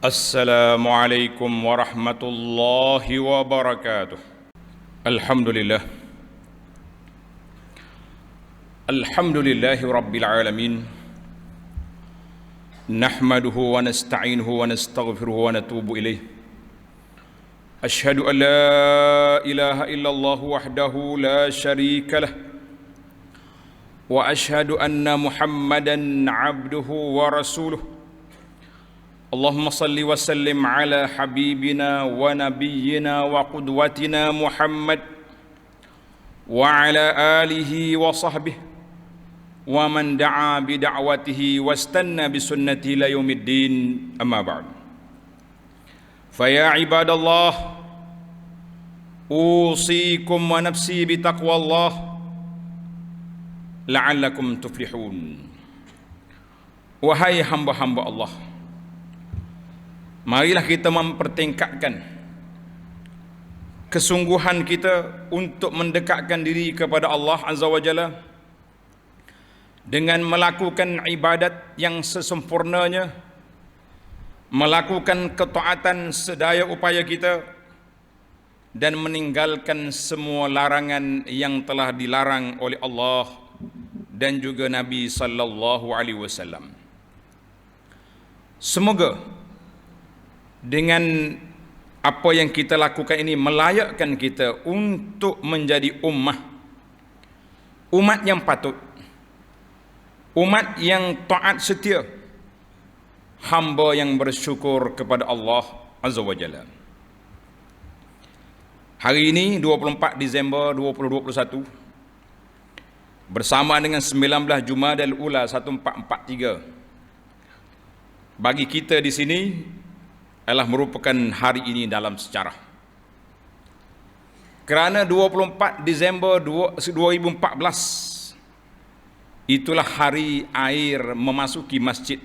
Assalamualaikum warahmatullahi wabarakatuh. Alhamdulillah. Alhamdulillahi rabbil alamin. Nahmaduhu wa nasta'inuhu wa nastaghfiruhu wa natubu ilaih. Ashhadu an la ilaha illallah wahdahu la syarika lah. Wa ashhadu anna Muhammadan abduhu wa rasuluh. Allahumma salli wa sallim ala habibina wa nabiyyina wa qudwatina Muhammad wa ala alihi wa sahbihi wa man da'a bi da'watihi wastanna bi sunnatihi ila yaumiddin, amma ba'd. Fa ya ibadallah, usikum wa nafsi bi taqwallah la'allakum tuflihun. Wahai hamba-hamba Allah, marilah kita mempertingkatkan kesungguhan kita untuk mendekatkan diri kepada Allah Azza wa Jalla dengan melakukan ibadat yang sesempurnanya, melakukan ketaatan sedaya upaya kita, dan meninggalkan semua larangan yang telah dilarang oleh Allah dan juga Nabi sallallahu alaihi wasallam. Semoga dengan apa yang kita lakukan ini melayakkan kita untuk menjadi umat yang patut, umat yang taat setia, hamba yang bersyukur kepada Allah Azza wa Jalla. Hari ini 24 Disember 2021 bersama dengan 19 Jumadal Ula 1443, bagi kita di sini adalah merupakan hari ini dalam sejarah. Kerana 24 Disember 2014 itulah hari air memasuki masjid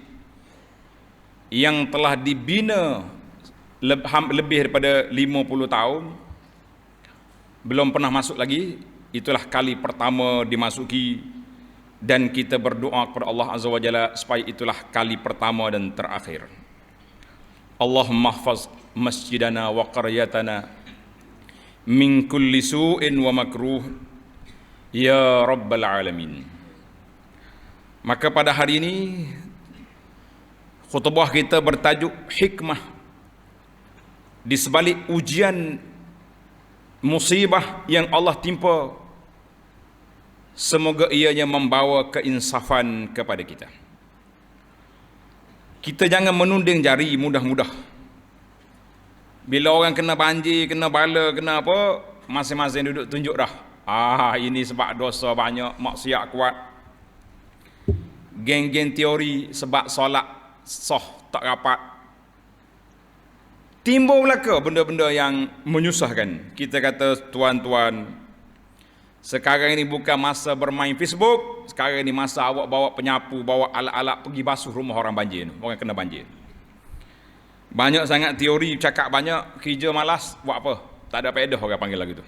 yang telah dibina lebih daripada 50 tahun, belum pernah masuk lagi. Itulah kali pertama dimasuki, dan kita berdoa kepada Allah Azza wa Jalla supaya itulah kali pertama dan terakhir. Allahumma hafaz masjidana wa qaryatana min kulli su'in wa makruh ya rabbal alamin. Maka pada hari ini khutbah kita bertajuk hikmah di sebalik ujian musibah yang Allah timpa. Semoga ianya membawa keinsafan kepada kita. Kita jangan menunding jari mudah-mudah. Bila orang kena banjir, kena bala, kena apa, masing-masing duduk tunjuk dah. Ini sebab dosa banyak, maksiat kuat. Geng-geng teori sebab solat sah tak rapat. Timbul belaka benda-benda yang menyusahkan. Kita kata, tuan-tuan, sekarang ini bukan masa bermain Facebook. Sekarang ini masa awak bawa penyapu, bawa alat-alat pergi basuh rumah orang banjir, orang kena banjir. Banyak sangat teori, cakap banyak, kerja malas, buat apa? Tak ada faedah, orang panggil lagi tu.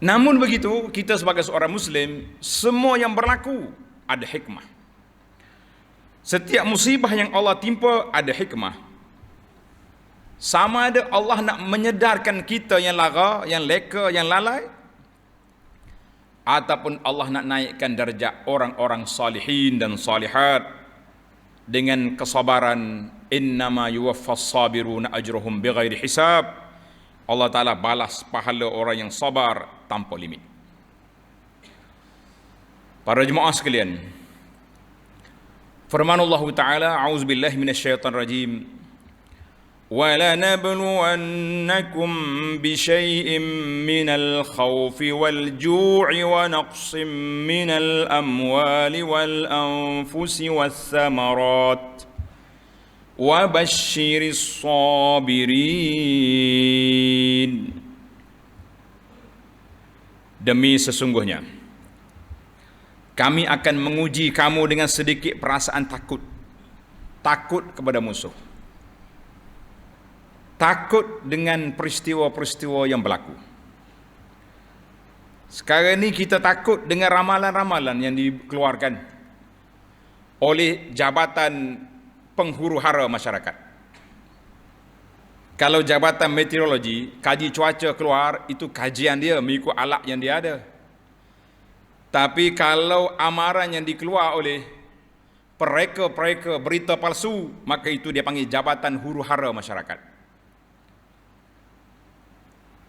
Namun begitu, kita sebagai seorang Muslim, semua yang berlaku ada hikmah. Setiap musibah yang Allah timpa ada hikmah. Sama ada Allah nak menyedarkan kita yang lara, yang leka, yang lalai, ataupun Allah nak naikkan darjat orang-orang salihin dan salihat dengan kesabaran. Innama yuwaffas sabiruna ajruhum bighairi hisab. Allah Ta'ala balas pahala orang yang sabar tanpa limit. Para jemaah sekalian, firman Allah Ta'ala, a'udzubillahi minasyaitanir rajim, وَلَنَبْلُوَنَّكُمْ بِشَيْءٍ مِّنَ الْخَوْفِ وَالْجُوعِ وَنَقْصٍ مِّنَ الْأَمْوَالِ وَالْأَنفُسِ وَالثَّمَرَاتِ وَبَشِّرِ الصَّابِرِينَ. Demi sesungguhnya kami akan menguji kamu dengan sedikit perasaan takut kepada musuh, takut dengan peristiwa-peristiwa yang berlaku. Sekarang ni kita takut dengan ramalan-ramalan yang dikeluarkan oleh Jabatan Penghuru Hara Masyarakat. Kalau Jabatan Meteorologi kaji cuaca keluar, itu kajian dia mengikut alat yang dia ada. Tapi kalau amaran yang dikeluar oleh pereka-pereka berita palsu, maka itu dia panggil Jabatan Huru-Hara Masyarakat.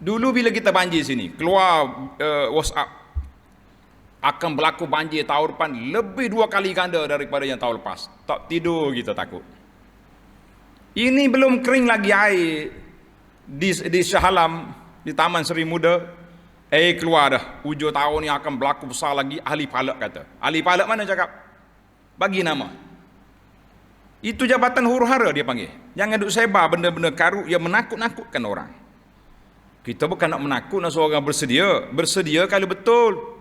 Dulu bila kita banjir sini, keluar WhatsApp, akan berlaku banjir tahun depan lebih 2 kali ganda daripada yang tahun lepas. Tak tidur kita takut. Ini belum kering lagi air di Shah Alam, di Taman Seri Muda. Keluar dah, hujung tahun ni akan berlaku besar lagi. Ahli palak kata. Ahli palak mana cakap? Bagi nama. Itu Jabatan Huru-Hara dia panggil. Jangan duk sebar benda-benda karut yang menakut-nakutkan orang. Kita bukan nak menakut, nak suruh orang bersedia. Bersedia kalau betul.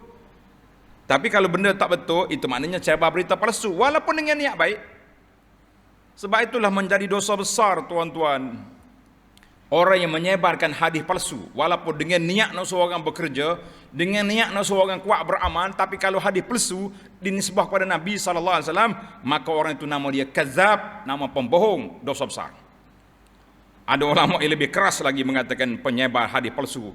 Tapi kalau benda tak betul, itu maknanya sebar berita palsu. Walaupun dengan niat baik. Sebab itulah menjadi dosa besar, tuan-tuan. Orang yang menyebarkan hadis palsu, walaupun dengan niat nak suruh orang bekerja, dengan niat nak suruh orang kuat beramal, tapi kalau hadis palsu dinisbah kepada Nabi SAW, maka orang itu nama dia kazab, nama pembohong, dosa besar. Ada ulama yang lebih keras lagi mengatakan penyebar hadis palsu,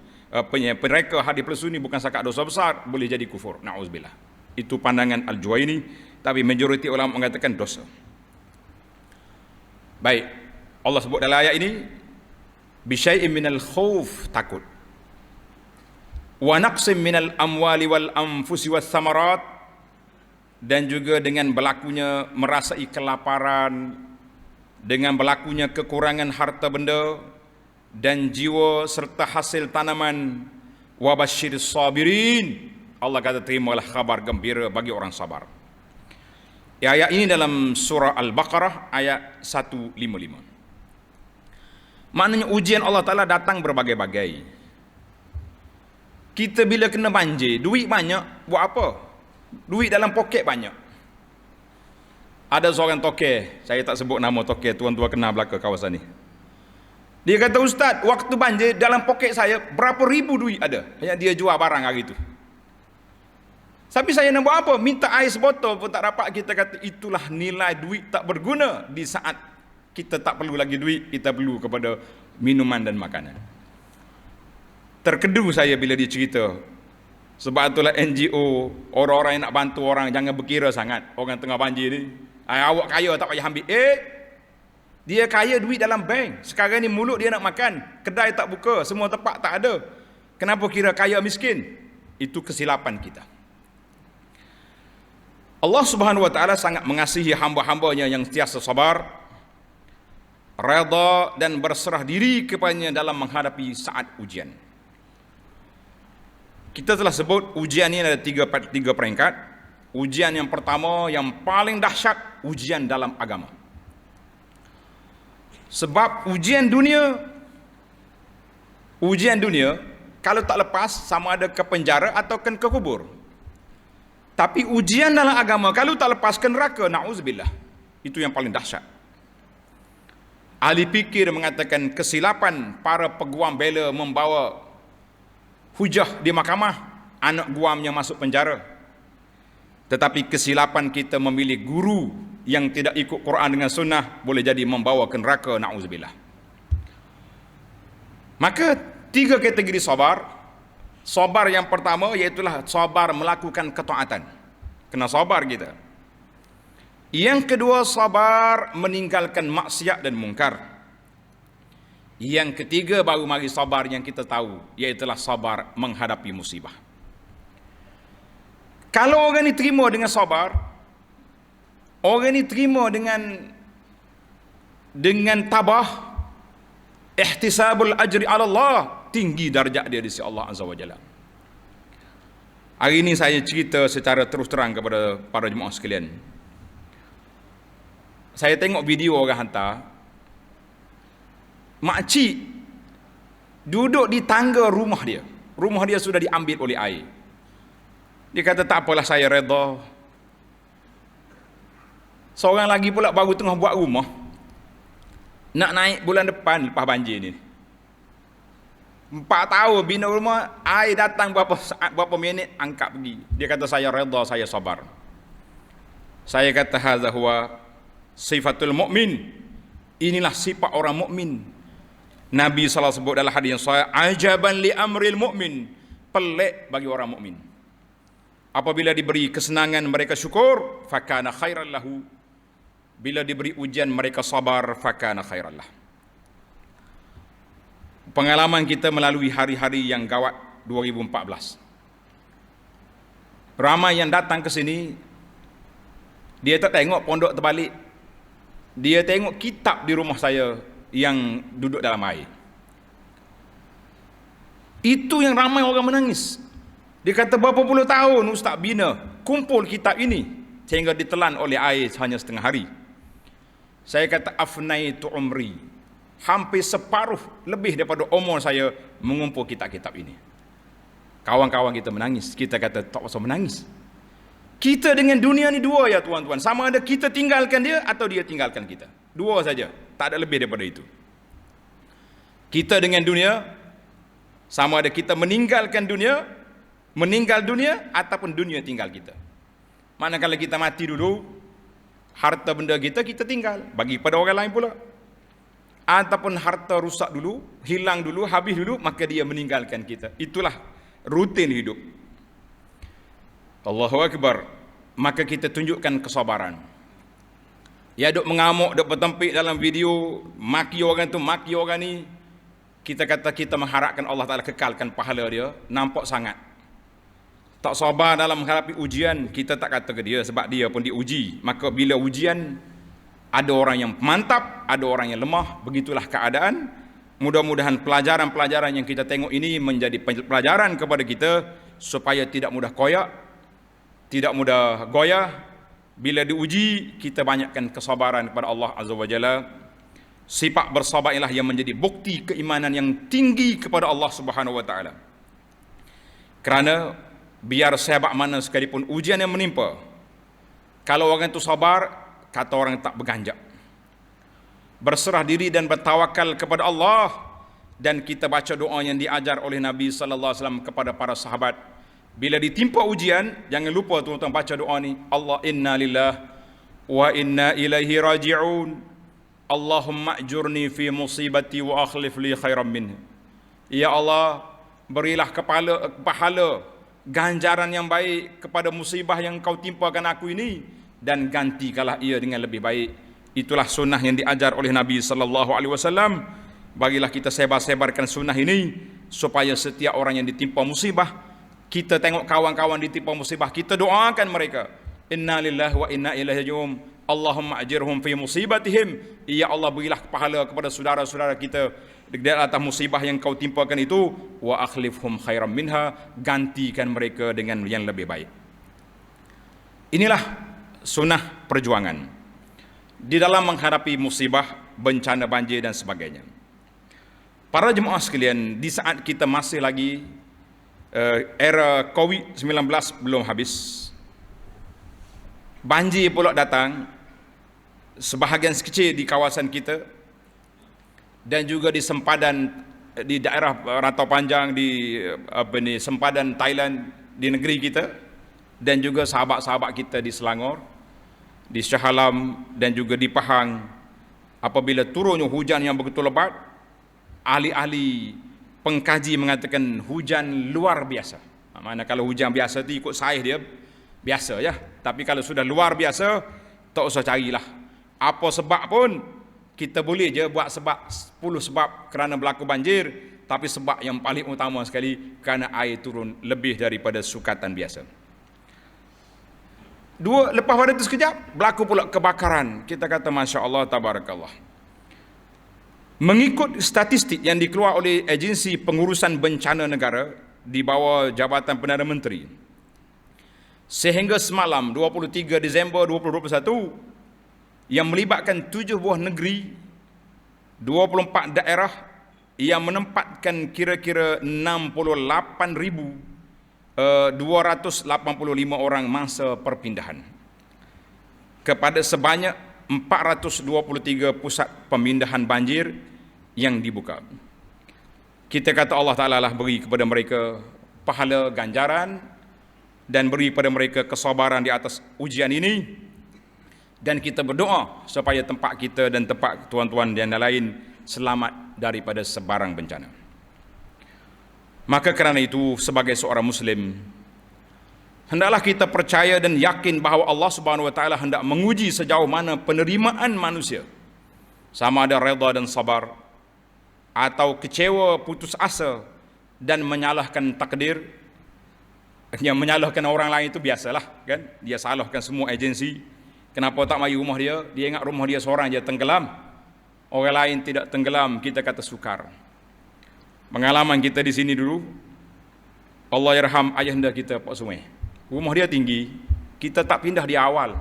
pereka hadis palsu ini bukan sakat dosa besar, boleh jadi kufur. Na'udzubillah. Itu pandangan Al-Juwaini, tapi majoriti ulama mengatakan dosa. Baik, Allah sebut dalam ayat ini, bisyai'in minal khauf, takut, wa naqsim minal amwali wal anfusi was samarat, dan juga dengan berlakunya merasai kelaparan, dengan berlakunya kekurangan harta benda dan jiwa serta hasil tanaman. Wa basyiris sabirin, Allah kata terimalah khabar gembira bagi orang sabar. Ayat ini dalam surah Al-Baqarah ayat 155. Maknanya ujian Allah Ta'ala datang berbagai-bagai. Kita bila kena banjir, duit banyak, buat apa? Duit dalam poket banyak. Ada seorang toke, saya tak sebut nama toke, tuan-tuan kenal belaka kawasan ni. Dia kata, Ustaz, waktu banjir dalam poket saya berapa ribu duit ada yang dia jual barang hari itu. Tapi saya nak buat apa? Minta air sebotol pun tak dapat. Kita kata itulah nilai duit tak berguna di saat kita tak perlu lagi duit, kita perlu kepada minuman dan makanan. Terkedu saya bila dia cerita. Sebab itulah NGO, orang-orang yang nak bantu orang, jangan berkira sangat orang tengah banjir ni. Awak kaya tak payah ambil. Dia kaya duit dalam bank. Sekarang ni mulut dia nak makan, kedai tak buka, semua tempat tak ada. Kenapa kira kaya miskin? Itu kesilapan kita. Allah Subhanahu wa taala sangat mengasihi hamba-hambanya yang sentiasa sabar, redha dan berserah diri kepadanya dalam menghadapi saat ujian. Kita telah sebut ujian ini ada tiga peringkat. Ujian yang pertama yang paling dahsyat, ujian dalam agama. Sebab ujian dunia kalau tak lepas sama ada ke penjara atau ke kubur. Tapi ujian dalam agama kalau tak lepas ke neraka, na'udzubillah. Itu yang paling dahsyat. Ahli fikir mengatakan kesilapan para peguam bela membawa hujah di mahkamah, anak guamnya masuk penjara. Tetapi kesilapan kita memilih guru yang tidak ikut Quran dengan sunnah boleh jadi membawa ke neraka, na'udzubillah. Maka tiga kategori sabar. Sabar yang pertama iaitulah sabar melakukan ketaatan. Kena sabar kita. Yang kedua, sabar meninggalkan maksiat dan mungkar. Yang ketiga baru mari sabar yang kita tahu, iaitulah sabar menghadapi musibah. Kalau orang ni terima dengan sabar, orang ni terima dengan tabah, ihtisabul ajri ala Allah, tinggi darjat dia di sisi Allah Azza wa Jalla. Hari ini saya cerita secara terus terang kepada para jemaah sekalian. Saya tengok video orang hantar, makcik duduk di tangga rumah dia. Rumah dia sudah diambil oleh air. Dia kata tak apalah, saya redha. Seorang lagi pula baru tengah buat rumah, nak naik bulan depan lepas banjir ni. 4 tahun bina rumah, air datang berapa saat, berapa minit, angkat pergi. Dia kata saya redha, saya sabar. Saya kata hadza huwa sifatul mukmin. Inilah sifat orang mukmin. Nabi SAW sebut dalam hadis yang sahih, ajaban li amril mu'min, pelik bagi orang mukmin. Apabila diberi kesenangan mereka syukur, fakana khairan lahu. Bila diberi ujian mereka sabar, fakana khairan lah. Pengalaman kita melalui hari-hari yang gawat 2014. Ramai yang datang ke sini, dia tak tengok pondok terbalik, dia tengok kitab di rumah saya yang duduk dalam air. Itu yang ramai orang menangis. Dia kata berapa puluh tahun Ustaz bina kumpul kitab ini sehingga ditelan oleh air hanya setengah hari. Saya kata afnaitu umri, hampir separuh lebih daripada umur saya mengumpul kitab-kitab ini. Kawan-kawan kita menangis. Kita kata tak usah menangis. Kita dengan dunia ni dua ya tuan-tuan. Sama ada kita tinggalkan dia atau dia tinggalkan kita. Dua saja. Tak ada lebih daripada itu. Kita dengan dunia, sama ada kita meninggalkan dunia, meninggal dunia, ataupun dunia tinggal kita. Manakala kita mati dulu, harta benda kita tinggal, bagi pada orang lain pula. Ataupun harta rusak dulu, hilang dulu, habis dulu, maka dia meninggalkan kita. Itulah rutin hidup. Allahu Akbar. Maka kita tunjukkan kesabaran. Ya duk mengamuk, duk bertempik dalam video, maki orang tu, maki orang ni. Kita kata kita mengharapkan Allah Ta'ala kekalkan pahala dia, nampak sangat. Tak sabar dalam menghadapi ujian, kita tak kata ke dia sebab dia pun diuji. Maka bila ujian, ada orang yang mantap, ada orang yang lemah, begitulah keadaan. Mudah-mudahan pelajaran-pelajaran yang kita tengok ini menjadi pelajaran kepada kita supaya tidak mudah koyak, tidak mudah goyah. Bila diuji, kita banyakkan kesabaran kepada Allah Azza wa Jalla. Sifat bersabar ialah yang menjadi bukti keimanan yang tinggi kepada Allah Subhanahu wa taala. Kerana biar sehebat mana sekalipun ujian yang menimpa, kalau orang itu sabar, kata orang tak berganjak. Berserah diri dan bertawakal kepada Allah, dan kita baca doa yang diajar oleh Nabi sallallahu alaihi wasallam kepada para sahabat. Bila ditimpa ujian, jangan lupa tuan-tuan baca doa ni. Allah inna lillah wa inna ilaihi raji'un. Allahumma ajurni fi musibati wa akhlif li khairan minha. Ya Allah, berilah pahala ganjaran yang baik kepada musibah yang kau timpakan aku ini, dan gantikanlah ia dengan lebih baik. Itulah sunnah yang diajar oleh Nabi sallallahu alaihi wasallam. Bagilah kita sebar-sebarkan sunnah ini supaya setiap orang yang ditimpa musibah, kita tengok kawan-kawan ditimpa musibah, kita doakan mereka. Inna lillahi wa inna ilaihi raji'un. Allahumma ajirhum fi musibatihim. Ya Allah, berilah pahala kepada saudara-saudara kita di atas musibah yang kau timpakan itu. Wa akhlifhum khairan minha. Gantikan mereka dengan yang lebih baik. Inilah sunnah perjuangan di dalam menghadapi musibah, bencana banjir dan sebagainya. Para jemaah sekalian, di saat kita masih lagi era COVID-19 belum habis, banjir pula datang sebahagian kecil di kawasan kita, dan juga di sempadan di daerah Rantau Panjang, di sempadan Thailand di negeri kita, dan juga sahabat-sahabat kita di Selangor, di Shah Alam dan juga di Pahang. Apabila turunnya hujan yang begitu lebat, ahli-ahli pengkaji mengatakan hujan luar biasa. Mana kalau hujan biasa tu ikut saiz dia biasa ya. Tapi kalau sudah luar biasa, tak usah carilah. Apa sebab pun, kita boleh je buat sebab 10 sebab kerana berlaku banjir, tapi sebab yang paling utama sekali kerana air turun lebih daripada sukatan biasa. Lepas pada itu sekejap, berlaku pula kebakaran. Kita kata Masya Allah, Tabarakallah. Mengikut statistik yang dikeluar oleh Agensi Pengurusan Bencana Negara di bawah Jabatan Perdana Menteri, sehingga semalam 23 Disember 2021, yang melibatkan 7 buah negeri, 24 daerah, yang menempatkan kira-kira 68,285 orang mangsa perpindahan kepada sebanyak 423 pusat pemindahan banjir yang dibuka. Kita kata Allah Ta'ala lah beri kepada mereka pahala ganjaran dan beri kepada mereka kesabaran di atas ujian ini, dan kita berdoa supaya tempat kita dan tempat tuan-tuan yang lain selamat daripada sebarang bencana. Maka kerana itu, sebagai seorang Muslim, hendaklah kita percaya dan yakin bahawa Allah Subhanahu Wa Taala hendak menguji sejauh mana penerimaan manusia, sama ada redha dan sabar, atau kecewa, putus asa dan menyalahkan takdir. Yang menyalahkan orang lain itu biasalah, kan? Dia salahkan semua agensi. Kenapa tak mari rumah dia? Dia ingat rumah dia seorang je tenggelam, orang lain tidak tenggelam, kita kata sukar. Pengalaman kita di sini dulu, Allah yarham ayahanda kita Pak Sumai. Rumah dia tinggi, kita tak pindah di awal.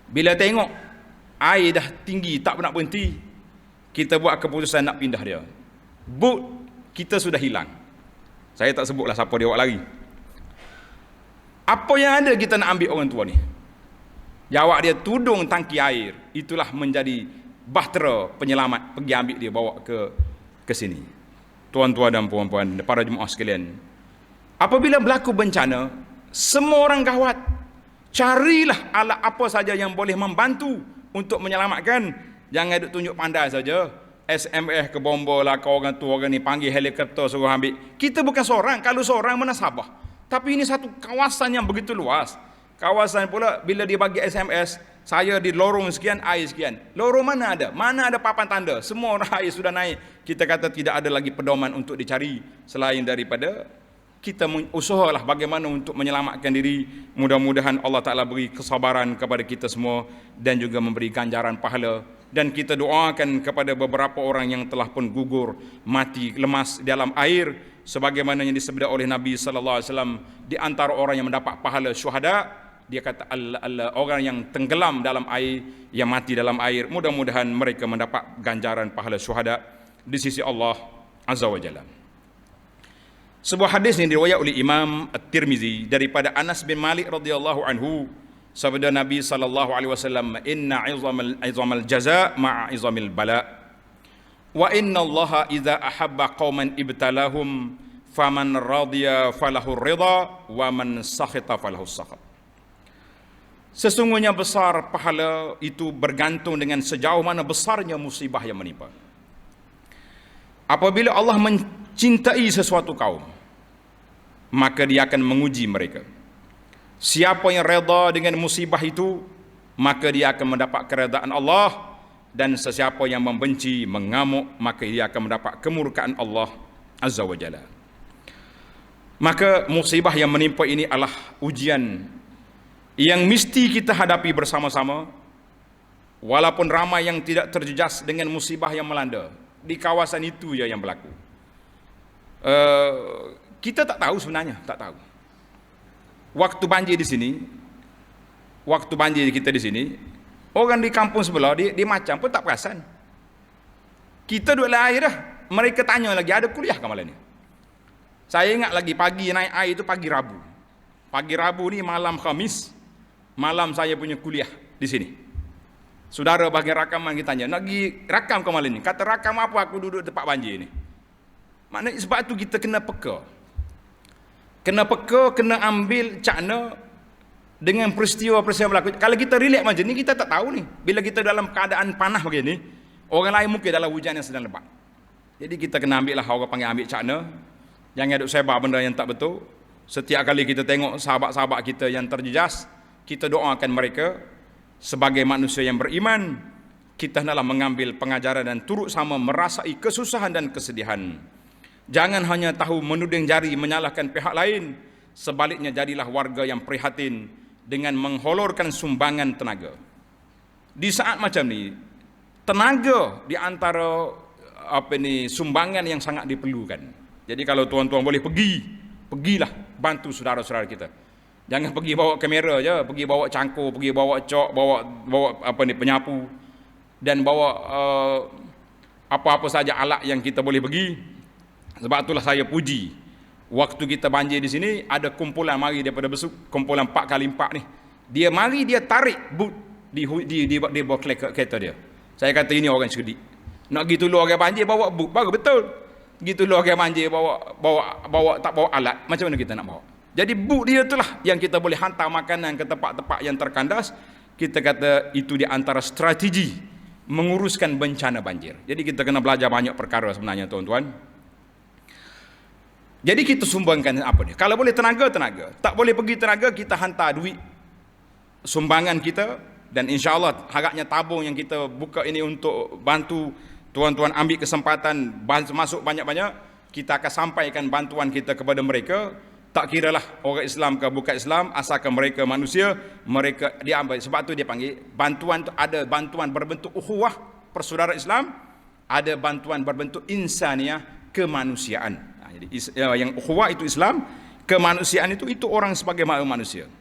Bila tengok air dah tinggi tak nak berhenti, kita buat keputusan nak pindah dia. Boot kita sudah hilang. Saya tak sebutlah siapa dia awak lari. Apa yang ada kita nak ambil orang tua ni? Jawab dia tudung tangki air. Itulah menjadi bahtera penyelamat, pergi ambil dia bawa ke sini. Tuan-tuan dan puan-puan, para jemaah sekalian, apabila berlaku bencana, semua orang gawat. Carilah alat apa saja yang boleh membantu untuk menyelamatkan. Jangan duk tunjuk pandai saja. SMS ke bomba lah, kau orang tu orang ni panggil helikopter suruh ambil. Kita bukan seorang, kalau seorang mana sabar. Tapi ini satu kawasan yang begitu luas. Kawasan pula bila dia bagi SMS, saya di lorong sekian, air sekian. Lorong mana ada? Mana ada papan tanda? Semua orang air sudah naik. Kita kata tidak ada lagi pedoman untuk dicari selain daripada kita usahalah bagaimana untuk menyelamatkan diri. Mudah-mudahan Allah Ta'ala beri kesabaran kepada kita semua dan juga memberi ganjaran pahala. Dan kita doakan kepada beberapa orang yang telah pun gugur, mati, lemas dalam air, sebagaimana yang disebut oleh Nabi sallallahu alaihi wasallam, di antara orang yang mendapat pahala syuhada, dia kata orang yang tenggelam dalam air, yang mati dalam air, mudah-mudahan mereka mendapat ganjaran pahala syuhada di sisi Allah Azza wa Jalla. Sebuah hadis yang diriwayat oleh Imam At-Tirmizi daripada Anas bin Malik radhiyallahu anhu, sabda Nabi sallallahu alaihi wasallam, inna izamal jaza ma'a izamil bala wa inna Allaha idza ahabba qauman ibtalahum faman radiya falahu ridha wa man sakhita falahu sakhat. Sesungguhnya besar pahala itu bergantung dengan sejauh mana besarnya musibah yang menimpa. Apabila Allah mencintai sesuatu kaum, maka dia akan menguji mereka. Siapa yang reda dengan musibah itu, maka dia akan mendapat keredaan Allah. Dan sesiapa yang membenci, mengamuk, maka dia akan mendapat kemurkaan Allah Azza wa Jalla. Maka musibah yang menimpa ini adalah ujian yang mesti kita hadapi bersama-sama. Walaupun ramai yang tidak terjejas dengan musibah yang melanda, di kawasan itu je yang berlaku. Kita tak tahu sebenarnya, tak tahu. Waktu banjir di sini, waktu banjir kita di sini, orang di kampung sebelah dia macam pun tak perasan. Kita duduk dalam air dah, mereka tanya lagi, ada kuliah ke malam ni? Saya ingat lagi pagi naik air itu pagi Rabu. Pagi Rabu ni malam Khamis, malam saya punya kuliah di sini. Saudara bagian rakaman kita tanya, nak pergi rakam ke malam ni? Kata rakam apa, aku duduk tempat banjir ni. Maknanya sebab tu kita kena peka. Kena peka, kena ambil cakna dengan peristiwa-peristiwa berlaku. Kalau kita relax macam ni, kita tak tahu ni. Bila kita dalam keadaan panah begini, orang lain mungkin dalam hujan yang sedang lebat. Jadi kita kena ambil lah, orang panggil ambil cakna. Jangan duk sebar benda yang tak betul. Setiap kali kita tengok sahabat-sahabat kita yang terjejas, kita doakan mereka. Sebagai manusia yang beriman, kita hendaklah mengambil pengajaran dan turut sama merasai kesusahan dan kesedihan. Jangan hanya tahu menuding jari menyalahkan pihak lain. Sebaliknya jadilah warga yang prihatin dengan mengholorkan sumbangan tenaga. Di saat macam ni, tenaga di antara sumbangan yang sangat diperlukan. Jadi kalau tuan-tuan boleh pergilah bantu saudara-saudara kita. Jangan pergi bawa kamera je, pergi bawa cangkul, pergi bawa cok, bawa penyapu dan bawa apa-apa saja alat yang kita boleh pergi. Sebab itulah saya puji, waktu kita banjir di sini ada kumpulan mari daripada Besuk, kumpulan 4x4 ni. Dia mari, dia tarik boot di bawah kereta dia. Saya kata ini orang cerdik. Nak pergi tolong orang banjir bawa boot baru betul. Pergi tolong orang banjir bawa tak bawa alat, macam mana kita nak bawa? Jadi boot dia itulah yang kita boleh hantar makanan ke tempat-tempat yang terkandas. Kita kata itu di antara strategi menguruskan bencana banjir. Jadi kita kena belajar banyak perkara sebenarnya tuan-tuan. Jadi kita sumbangkan apa dia? Kalau boleh tenaga, tak boleh pergi tenaga, kita hantar duit sumbangan kita, dan insya-Allah harapnya tabung yang kita buka ini untuk bantu tuan-tuan ambil kesempatan masuk banyak-banyak, kita akan sampaikan bantuan kita kepada mereka. Tak kiralah orang Islam ke bukan Islam, asalkan mereka manusia, mereka diambil. Sebab tu dia panggil bantuan tu, ada bantuan berbentuk ukhuwah persaudaraan Islam, ada bantuan berbentuk insaniah kemanusiaan. Jadi yang ukhuwah itu Islam, kemanusiaan itu orang sebagai manusia.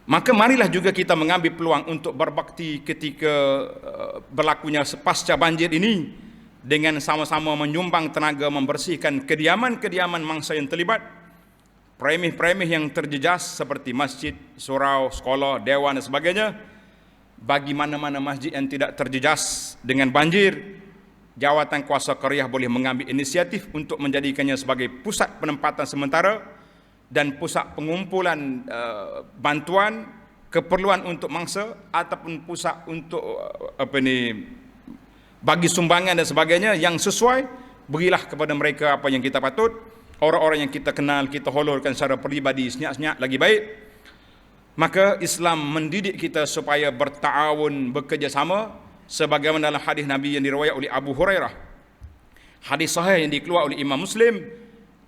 Maka marilah juga kita mengambil peluang untuk berbakti ketika berlakunya pasca banjir ini, dengan sama-sama menyumbang tenaga membersihkan kediaman-kediaman mangsa yang terlibat, premeh-premeh yang terjejas seperti masjid, surau, sekolah, dewan dan sebagainya. Bagi mana-mana masjid yang tidak terjejas dengan banjir, jawatan kuasa qaryah boleh mengambil inisiatif untuk menjadikannya sebagai pusat penempatan sementara dan pusat pengumpulan bantuan, keperluan untuk mangsa, ataupun pusat untuk bagi sumbangan dan sebagainya yang sesuai. Berilah kepada mereka apa yang kita patut. Orang-orang yang kita kenal, kita holorkan secara peribadi, senyap-senyap lagi baik. Maka Islam mendidik kita supaya berta'awun, bekerjasama, sebagaimana dalam hadis Nabi yang diriwayat oleh Abu Hurairah, hadis sahih yang dikeluar oleh Imam Muslim.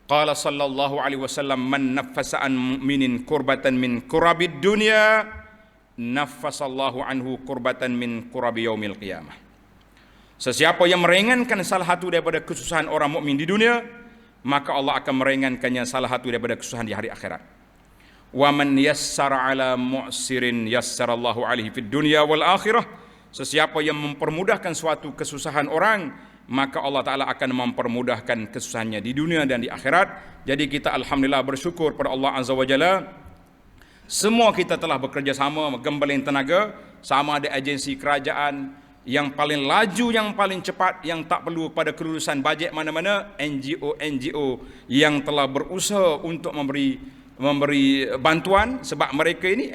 Qala sallallahu alaihi wasallam, man naffasa an mu'minin kurbatan min kurabid dunya, naffasallahu anhu kurbatan min kurabi yaumil qiyamah. Sesiapa yang meringankan salah satu daripada kesusahan orang mukmin di dunia, maka Allah akan meringankannya salah satu daripada kesusahan di hari akhirat. Wa man yassara ala mu'sirin yassarallahu alaihi fid dunya wal akhirah. Sesiapa yang mempermudahkan suatu kesusahan orang, maka Allah Ta'ala akan mempermudahkan kesusahannya di dunia dan di akhirat. Jadi kita alhamdulillah bersyukur pada Allah Azza wa Jalla. Semua kita telah bekerja sama, menggembalin tenaga, sama ada agensi kerajaan yang paling laju, yang paling cepat, yang tak perlu pada kelulusan bajet mana-mana, NGO yang telah berusaha untuk memberi bantuan. Sebab mereka ini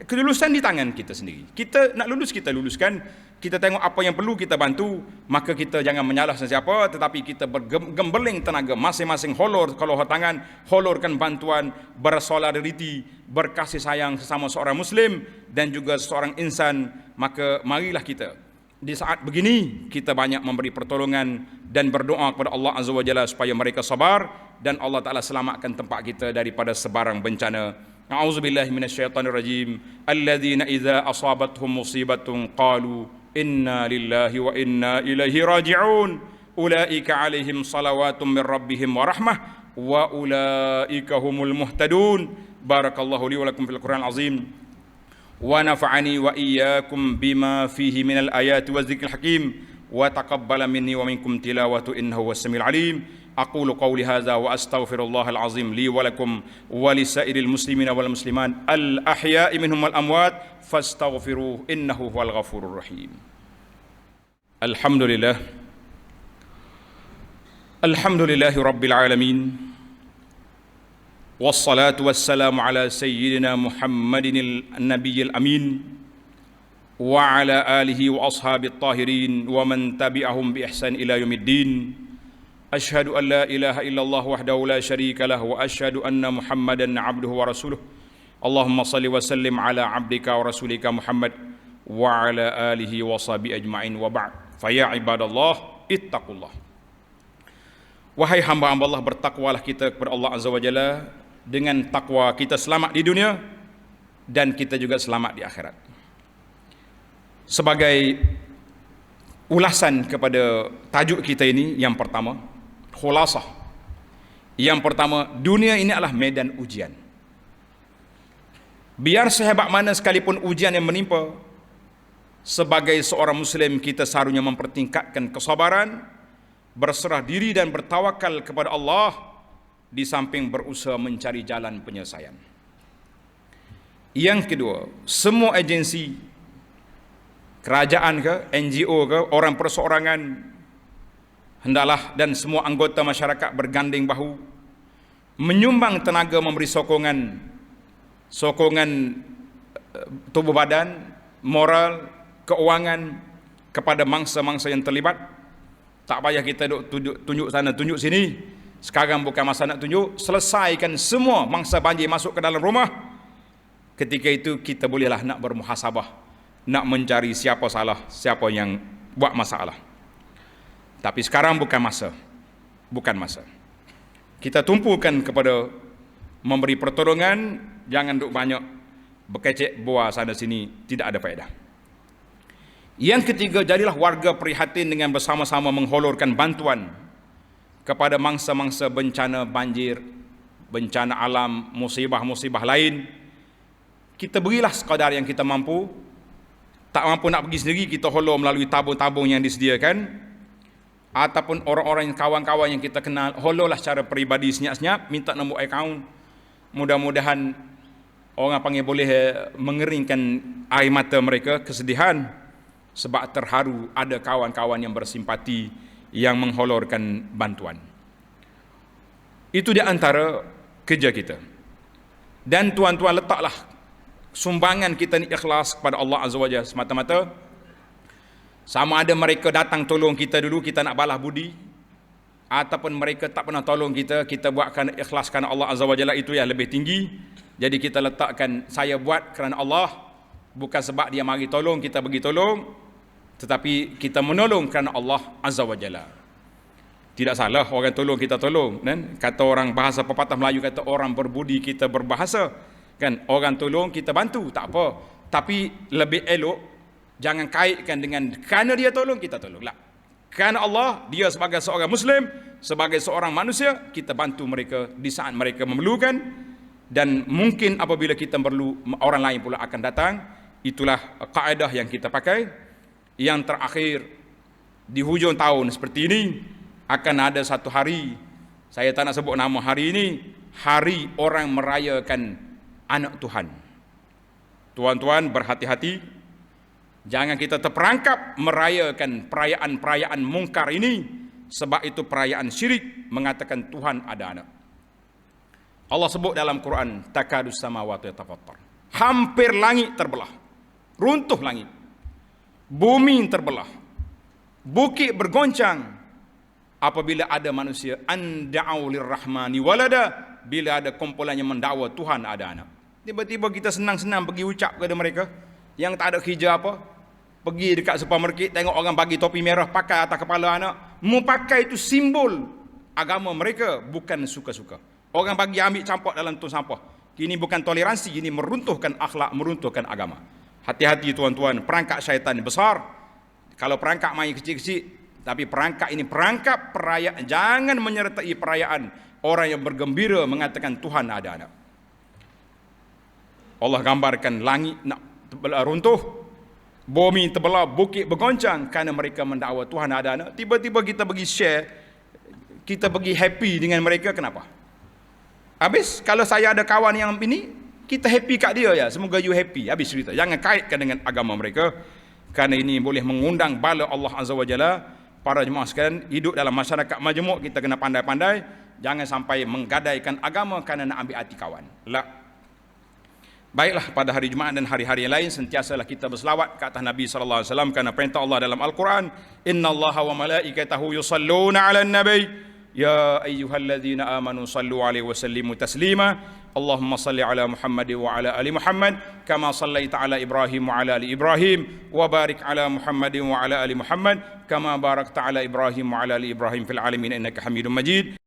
kelulusan di tangan kita sendiri. Kita nak lulus, kita luluskan. Kita tengok apa yang perlu, kita bantu. Maka kita jangan menyalah sesiapa, tetapi kita bergembeling tenaga, masing-masing holor, kalau tangan, holorkan bantuan, bersolidariti, berkasih sayang sesama seorang Muslim dan juga seorang insan. Maka marilah kita di saat begini kita banyak memberi pertolongan dan berdoa kepada Allah Azza wa Jalla supaya mereka sabar dan Allah Ta'ala selamatkan tempat kita daripada sebarang bencana. A'udzubillahi minasyaitanirrajim. Alladzina idza asabathum musibatun qalu inna lillahi wa inna ilaihi raji'un. Ulaika alaihim salawatun min rabbihim wa rahmah wa ulaika humul muhtadun. Barakallahu li wa lakum fil Qur'anil azim. ونفعني وإياكم بما فيه من الآيات والذكر الحكيم وتقبل مني ومنكم تلاوة إنه هو السميع العليم. أقول قولي هذا وأستغفر الله العظيم لي ولكم ولسائر المسلمين والمسلمات الأحياء منهم والأموات فاستغفروه إنه هو الغفور الرحيم. الحمد لله رب العالمين والصلاة والسلام على سيدنا محمد النبي الأمين وعلى آله وأصحاب الطاهرين ومن تبعهم بإحسان إلى يوم الدين. أشهد أن لا إله إلا الله وحده لا شريك له وأشهد أن محمدا عبده ورسوله. اللهم صل وسلم على عبدك ورسولك محمد وعلى آله وصحبه أجمعين وبعد. فيا عباد الله اتقوا الله. Wahai hamba-hamba Allah, bertakwalah kita kepada Allah Azza wa Jalla. Dengan takwa kita selamat di dunia dan kita juga selamat di akhirat. Sebagai ulasan kepada tajuk kita ini, yang pertama, khulasah. Yang pertama, dunia ini adalah medan ujian. Biar sehebat mana sekalipun ujian yang menimpa, sebagai seorang Muslim kita seharusnya mempertingkatkan kesabaran, berserah diri dan bertawakal kepada Allah, di samping berusaha mencari jalan penyelesaian. Yang kedua, semua agensi kerajaan ke, NGO ke, orang perseorangan, hendaklah dan semua anggota masyarakat berganding bahu, menyumbang tenaga, memberi sokongan tubuh badan, moral, keuangan, kepada mangsa-mangsa yang terlibat. Tak payah kita tunjuk sana, tunjuk sini. Sekarang bukan masa nak tunjuk. Selesaikan semua mangsa banjir masuk ke dalam rumah. Ketika itu kita bolehlah nak bermuhasabah, nak mencari siapa salah, siapa yang buat masalah. Tapi sekarang bukan masa. Bukan masa. Kita tumpukan kepada memberi pertolongan, jangan duk banyak berkecek buah sana sini, tidak ada faedah. Yang ketiga, jadilah warga prihatin dengan bersama-sama mengholorkan bantuan kepada mangsa-mangsa bencana banjir, bencana alam, musibah-musibah lain. Kita berilah sekadar yang kita mampu. Tak mampu nak pergi sendiri, kita holor melalui tabung-tabung yang disediakan, ataupun orang-orang, kawan-kawan yang kita kenal, holorlah secara peribadi senyap-senyap, minta nombor akaun. Mudah-mudahan orang panggil boleh mengeringkan air mata mereka, kesedihan, sebab terharu ada kawan-kawan yang bersimpati yang mengholorkan bantuan. Itu di antara kerja kita. Dan tuan-tuan, letaklah sumbangan kita ni ikhlas kepada Allah Azza wa Jalla semata-mata. Sama ada mereka datang tolong kita dulu, kita nak balas budi, ataupun mereka tak pernah tolong kita, kita buatkan ikhlas kerana Allah Azza wa Jalla, itu yang lebih tinggi. Jadi kita letakkan, saya buat kerana Allah, bukan sebab dia mari tolong kita bagi tolong, tetapi kita menolong kerana Allah Azza wa Jalla. Tidak salah orang tolong kita tolong, kan? Kata orang bahasa pepatah Melayu kata, orang berbudi kita berbahasa, kan? Orang tolong kita bantu, tak apa. Tapi lebih elok jangan kaitkan dengan kerana dia tolong kita tolonglah. Kerana Allah, dia sebagai seorang Muslim, sebagai seorang manusia, kita bantu mereka di saat mereka memerlukan. Dan mungkin apabila kita perlu, orang lain pula akan datang. Itulah kaedah yang kita pakai. Yang terakhir, di hujung tahun seperti ini akan ada satu hari, saya tak nak sebut nama hari ini, hari orang merayakan anak Tuhan. Tuan-tuan, berhati-hati, jangan kita terperangkap merayakan perayaan-perayaan mungkar ini, sebab itu perayaan syirik, mengatakan Tuhan ada anak. Allah sebut dalam Quran, takadus samawati yatafattar, hampir langit terbelah, runtuh langit, bumi terbelah, bukit bergoncang apabila ada manusia anda'u lirrahmani walada, bila ada kumpulan yang mendakwa Tuhan ada anak. Tiba-tiba kita senang-senang pergi ucap kepada mereka yang tak ada kerja apa, pergi dekat supermarket tengok orang bagi topi merah pakai atas kepala anak, mu pakai itu simbol agama mereka, bukan suka-suka. Orang bagi ambil campak dalam tong sampah, ini bukan toleransi, ini meruntuhkan akhlak, meruntuhkan agama. Hati-hati tuan-tuan, perangkap syaitan besar. Kalau perangkap main kecil-kecil, tapi perangkap ini perangkap perayaan. Jangan menyertai perayaan orang yang bergembira mengatakan Tuhan ada anak. Allah gambarkan langit nak runtuh, bumi terbelah, bukit bergoncang kerana mereka mendakwa Tuhan ada anak. Tiba-tiba kita pergi share, kita pergi happy dengan mereka. Kenapa? Habis kalau saya ada kawan yang ini, kita happy kat dia ya, semoga you happy. Habis cerita. Jangan kaitkan dengan agama mereka, kerana ini boleh mengundang bala Allah Azza wa Jalla. Para jemaah sekalian, hidup dalam masyarakat majmuk, kita kena pandai-pandai, jangan sampai menggadaikan agama kerana nak ambil hati kawan. Baiklah, pada hari Jumaat dan hari-hari yang lain, sentiasalah kita berselawat ke atas Nabi sallallahu alaihi wasallam, kerana perintah Allah dalam Al-Quran, innallaha wa malaikatahu yusalluna 'alan nabi ya ayyuhalladzina amanu sallu alaihi wa sallimu taslima. Allahumma salli ala Muhammad wa ala ali Muhammad kama sallaita ala Ibrahim wa ala ali Ibrahim wa barik ala Muhammad wa ala ali Muhammad kama barakta ala Ibrahim wa ala ali Ibrahim fil alamin innaka Hamidum Majid.